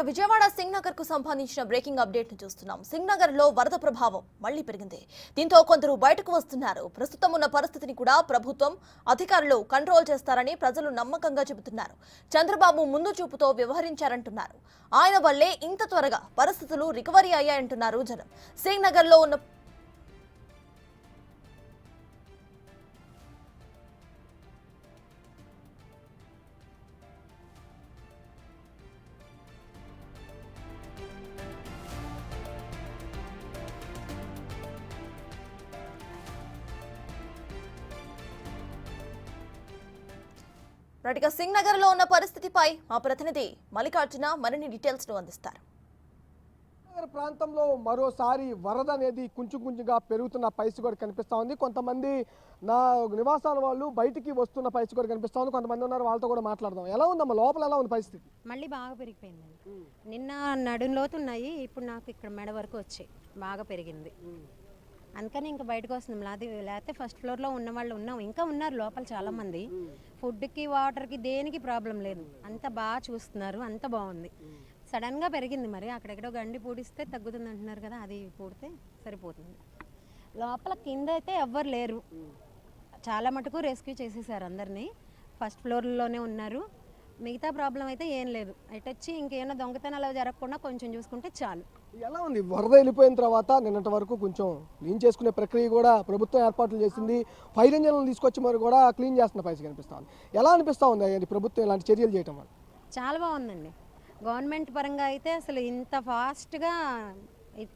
విజయవాడ సింగ్ నగర్ కు సంబంధించిన breaking update ను చూస్తున్నాం. సింగ్ నగర్ లో వరద ప్రభావం మళ్లీ పెరిగింది. దీంతో కొందరు బయటకు వస్తున్నారు. ప్రస్తుతం ఉన్న పరిస్థితిని కూడా ప్రభుత్వం అధికారులు కంట్రోల్ చేస్తారని ప్రజలు నమ్మకంగా చెబుతున్నారు. చంద్రబాబు ముందు చూపుతో వ్యవహరించారంటున్నారు. ఆయన వల్లే ఇంత త్వరగా పరిస్థితులు రికవరీ అయ్యాయంటున్నారు జనం. సింగ్ నగర్ లో ఉన్న సింగ్ నగర్ లో ఉన్న పరిస్థితిపై మా ప్రతినిధి మల్లికార్జున మరిన్ని డీటెయిల్స్ ను అందిస్తారు. ప్రాంతంలో మరోసారి వరద అనేది కొంచెంగా పెరుగుతున్న పరిస్థితి కూడా కనిపిస్తా ఉంది. కొంతమంది నా నివాసాల వాళ్ళు బయటికి వస్తున్న పరిస్థితి కూడా కనిపిస్తా ఉంది. కొంతమంది ఉన్నారు, వాళ్ళతో కూడా మాట్లాడదాం. ఎలా ఉందమ్మా, లోపల ఎలా ఉంది పరిస్థితి? మళ్ళీ బాగా పెరిగిపోయిందండి. నిన్న నడుంలోతు ఉన్నాయి, ఇప్పుడు నాకు ఇక్కడ మెడ వరకు వచ్చాయి, బాగా పెరిగింది. అందుకని ఇంకా బయటకు వస్తున్నాం. లేకపోతే ఫస్ట్ ఫ్లోర్లో ఉన్న వాళ్ళు ఉన్నాం, ఇంకా ఉన్నారు లోపల చాలామంది. ఫుడ్కి వాటర్కి దేనికి ప్రాబ్లం లేదు, అంత బాగా చూస్తున్నారు, అంత బాగుంది. సడన్గా పెరిగింది, మరి అక్కడెక్కడో గండి పూడిస్తే తగ్గుతుంది అంటున్నారు కదా, అది పూడితే సరిపోతుంది. లోపల కింద అయితే ఎవ్వరు లేరు, చాలా మటుకు రెస్క్యూ చేసేసారు అందరినీ. ఫస్ట్ ఫ్లోర్లోనే ఉన్నారు, మిగతా ప్రాబ్లం అయితే ఏం లేదు. అటొచ్చి ఇంకేమైనా దొంగతనాలు జరగకుండా కొంచెం చూసుకుంటే చాలు. ఎలా ఉంది వరద వెళ్ళిపోయిన తర్వాత? నిన్నటి వరకు కొంచెం క్లీన్ చేసుకునే ప్రక్రియ కూడా ప్రభుత్వం ఏర్పాట్లు చేసింది. ఫైర్ ఇంజన్లను తీసుకొచ్చి మరి కూడా క్లీన్ చేస్తున్న పరిస్థితి కనిపిస్తా ఉంది. ఎలా అనిపిస్తూ ఉంది ప్రభుత్వం ఇలాంటి చర్యలు చేయటం వల్ల? చాలా బాగుందండి. గవర్నమెంట్ పరంగా అయితే అసలు ఇంత ఫాస్ట్గా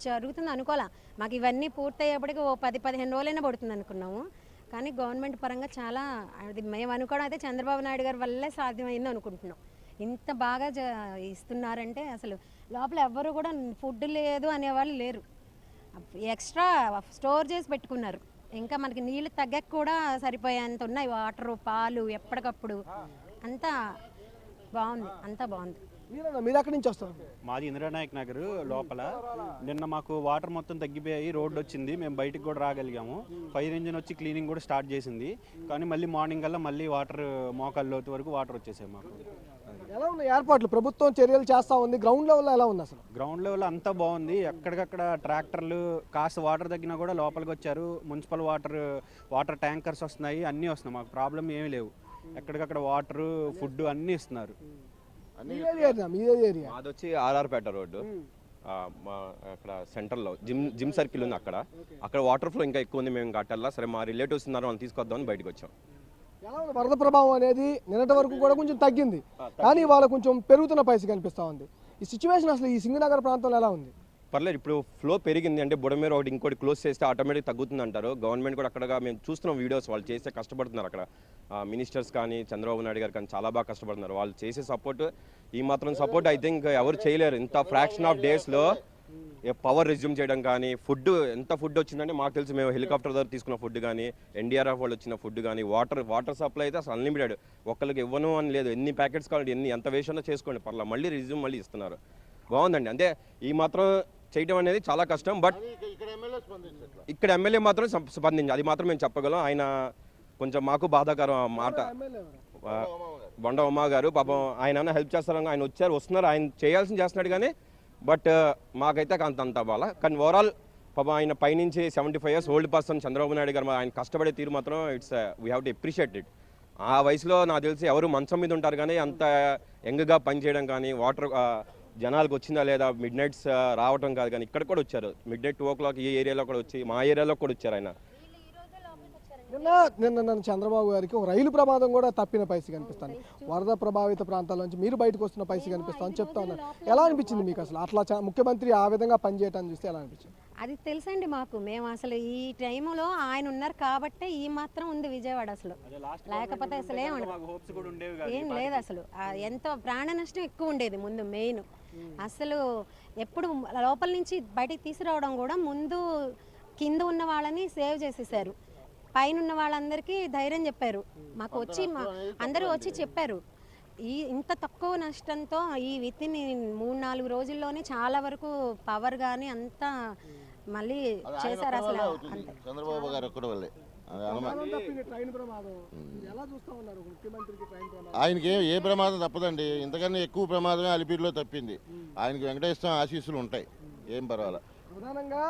జరుగుతుంది అనుకోలే. మాకు ఇవన్నీ పూర్తయ్యేప్పటికి ఓ 10-15 రోజులైనా పడుతుంది అనుకున్నాము, కానీ గవర్నమెంట్ పరంగా చాలా, అది మేము అనుకోవడం అయితే చంద్రబాబు నాయుడు గారి వల్లే సాధ్యమైంది అనుకుంటున్నాం. ఇంత బాగా ఇస్తున్నారంటే అసలు లోపల ఎవ్వరు కూడా ఫుడ్ లేదు అనేవాళ్ళు లేరు. ఎక్స్ట్రా స్టోర్ చేసి పెట్టుకున్నారు. ఇంకా మనకి నీళ్ళు తగ్గక కూడా సరిపోయేంత ఉన్నాయి, వాటరు పాలు ఎప్పటికప్పుడు. అంతా బాగుంది, అంతా బాగుంది. మీరు ఎక్కడి నుంచి వస్తారు? మాది ఇంద్రనాయక్ నగర్ లోపల. నిన్న మాకు వాటర్ మొత్తం తగ్గిపోయి రోడ్డు వచ్చింది, మేము బయటకు కూడా రాగలిగాము. ఫైర్ ఇంజిన్ వచ్చి క్లీనింగ్ కూడా స్టార్ట్ చేసింది, కానీ మళ్ళీ మార్నింగ్ కల్లా మళ్ళీ వాటర్ మోకాళ్ళ లోతు వరకు వాటర్ వచ్చేసాయి మాకు. ఎలా ఉన్నాయి ఏర్పాట్లు? ప్రభుత్వం చర్యలు చేస్తూ ఉంది. గ్రౌండ్ లెవెల్ ఎలా ఉంది అసలు? గ్రౌండ్ లెవెల్ అంతా బాగుంది. ఎక్కడికక్కడ ట్రాక్టర్లు కాస్త వాటర్ తగ్గినా కూడా లోపలికి వచ్చారు. మున్సిపల్ వాటర్ ట్యాంకర్స్ వస్తున్నాయి, అన్నీ వస్తున్నాయి. మాకు ప్రాబ్లం ఏమీ లేవు. ఎక్కడికక్కడ వాటర్ ఫుడ్ అన్నీ ఇస్తున్నారు. మాది వచ్చి ఆర్ఆర్పేట రోడ్డు, అక్కడ సెంటర్లో జిమ్ సర్కిల్ ఉంది. అక్కడ వాటర్ ఫ్లో ఇంకా ఎక్కువ ఉంది. మేము కట్టాలా సరే, మా రిలేటివ్స్ ఉన్నారు, వాళ్ళు తీసుకొద్దామని బయటకు వచ్చాం. ఎలా ఉంది వరద ప్రభావం అనేది? నిన్నటి వరకు కూడా కొంచెం తగ్గింది, కానీ ఇవాళ కొంచెం పెరుగుతున్న పరిస్థితి కనిపిస్తూ ఉంది. ఈ సిచ్యువేషన్ అసలు ఈ సింగ్ నగర్ ప్రాంతంలో ఎలా ఉంది? పర్లేదు, ఇప్పుడు ఫ్లో పెరిగింది అంటే బుడమేర ఒకటి ఇంకోటి క్లోజ్ చేస్తే ఆటోమేటిక్ తగ్గుతుంది అంటారు. గవర్నమెంట్ కూడా అక్కడ మేము చూస్తున్నాం వీడియోస్, వాళ్ళు చేస్తే కష్టపడుతున్నారు. అక్కడ మినిస్టర్స్ కానీ చంద్రబాబు నాయుడు గారు కానీ చాలా బాగా కష్టపడుతున్నారు. వాళ్ళు చేసే సపోర్ట్, ఈ మాత్రం సపోర్ట్ ఐ థింక్ ఎవరు చేయలేరు. ఇంత ఫ్రాక్షన్ ఆఫ్ డేస్లో పవర్ రెజ్యూమ్ చేయడం కానీ, ఫుడ్ ఎంత ఫుడ్ వచ్చిందంటే మాకు తెలిసి మేము హెలికాప్టర్ ద్వారా తీసుకున్న ఫుడ్ కానీ, ఎన్డీఆర్ఎఫ్ వాళ్ళు వచ్చిన ఫుడ్ కానీ, వాటర్ సప్లై అయితే అసలు అన్లిమిటెడ్. ఒక్కరికి ఇవ్వను అని లేదు, ఎన్ని ప్యాకెట్స్ కావాలి, ఎంత వేస్ట్ ఉన్నా చేసుకోండి పర్లా, మళ్ళీ రెజ్యూమ్ మళ్ళీ ఇస్తున్నారు. బాగుందండి. అంటే ఈ మాత్రం చేయడం అనేది చాలా కష్టం, బట్ ఇక్కడ ఎమ్మెల్యే మాత్రం స్పందించి అది మాత్రం మేము చెప్పగలం. ఆయన కొంచెం మాకు బాధాకరం మాట. బొండ ఉమా గారు పాపం ఆయన హెల్ప్ చేస్తారని ఆయన వస్తున్నారు, ఆయన చేయాల్సింది చేస్తున్నాడు. కానీ బట్ మాకైతే అంత బాగా. కానీ ఓవరాల్ పాపం ఆయన పైనుంచి 75 years old person Chandrababu Naidu గారు, ఆయన కష్టపడే తీరు మాత్రం it's we have to appreciate it. ఆ వయసులో నాకు తెలిసి ఎవరు మంచం మీద ఉంటారు, కానీ అంత యంగ్గా పనిచేయడం కానీ, వాటర్ జనాలకు వచ్చిందా లేదా, మిడ్ నైట్స్ రావటం కాదు, కానీ ఇక్కడ కూడా వచ్చారు. మిడ్ నైట్ 2 o'clock ఈ ఏరియాలో కూడా వచ్చి, మా ఏరియాలో కూడా వచ్చారు ఆయన. నిన్న చంద్రబాబు గారికి ఒక రైలు ప్రమాదం కూడా తప్పిన పరిస్థితి కనిపిస్తాను. వరద ప్రభావిత ప్రాంతాల నుంచి మీరు బయటకు వస్తున్న పరిస్థితి కనిపిస్తామని చెప్తా ఉన్నారు. ఎలా అనిపించింది మీకు అసలు? అట్లా ముఖ్యమంత్రి ఆ విధంగా పనిచేయటాన్ని చూస్తే ఎలా అనిపించింది? అది తెలుసండి మాకు. మేము అసలు ఈ టైంలో ఆయన ఉన్నారు కాబట్టే ఈ మాత్రం ఉంది విజయవాడ. అసలు లేకపోతే అసలు ఏం లేదు. అసలు ఎంతో ప్రాణ నష్టం ఎక్కువ ఉండేది ముందు. మెయిన్ అసలు ఎప్పుడు లోపల నుంచి బయటికి తీసుకురావడం కూడా ముందు కింద ఉన్న వాళ్ళని సేవ్ చేసేసారు, పైన ఉన్న వాళ్ళందరికీ ధైర్యం చెప్పారు. మాకు వచ్చి అందరూ వచ్చి చెప్పారు. ఇంత తక్కువ నష్టంతో ఈ వితిన్ 3-4 రోజుల్లోనే చాలా వరకు పవర్ కానీ అంతా మళ్ళీ చేశారు. అసలు చంద్రబాబు గారు ఒక్కడి వల్లే అది అనుమానం. ప్రమాదం తప్పింది, ట్రైన్ ప్రమాదం. ఎలా చూస్తా ఉన్నారు ముఖ్యమంత్రికి ట్రైన్ ప్రమాదం? ఆయనకి ఏ ప్రమాదం తప్పదండి, ఇంతకన్నా ఎక్కువ ప్రమాదమే అలిపిరిలో తప్పింది. ఆయనకి వెంకటేశ్వర ఆశీస్సులు ఉంటాయి, ఏం పర్వాలేదు. ప్రధానంగా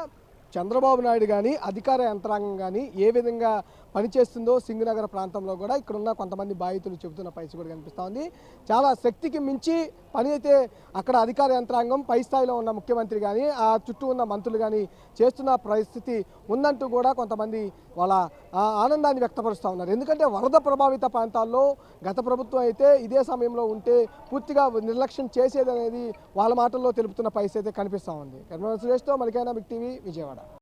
చంద్రబాబు నాయుడు కానీ అధికార యంత్రాంగం కానీ ఏ విధంగా పనిచేస్తుందో సింగనగర్ ప్రాంతంలో కూడా ఇక్కడున్న కొంతమంది బాధితులు చెబుతున్న పరిస్థితి కూడా కనిపిస్తూ ఉంది. చాలా శక్తికి మించి పని అయితే అక్కడ అధికార యంత్రాంగం, పై స్థాయిలో ఉన్న ముఖ్యమంత్రి కానీ ఆ చుట్టూ ఉన్న మంత్రులు కానీ చేస్తున్న పరిస్థితి ఉందంటూ కూడా కొంతమంది వాళ్ళ ఆనందాన్ని వ్యక్తపరుస్తూ ఉన్నారు. ఎందుకంటే వరద ప్రభావిత ప్రాంతాల్లో గత ప్రభుత్వం అయితే ఇదే సమయంలో ఉంటే పూర్తిగా నిర్లక్ష్యం చేసేది అనేది వాళ్ళ మాటల్లో తెలుపుతున్న పరిస్థితి అయితే కనిపిస్తూ ఉంది. కర్మల సురేష్తో మలికైనా బిగ్ టీవీ, విజయవాడ.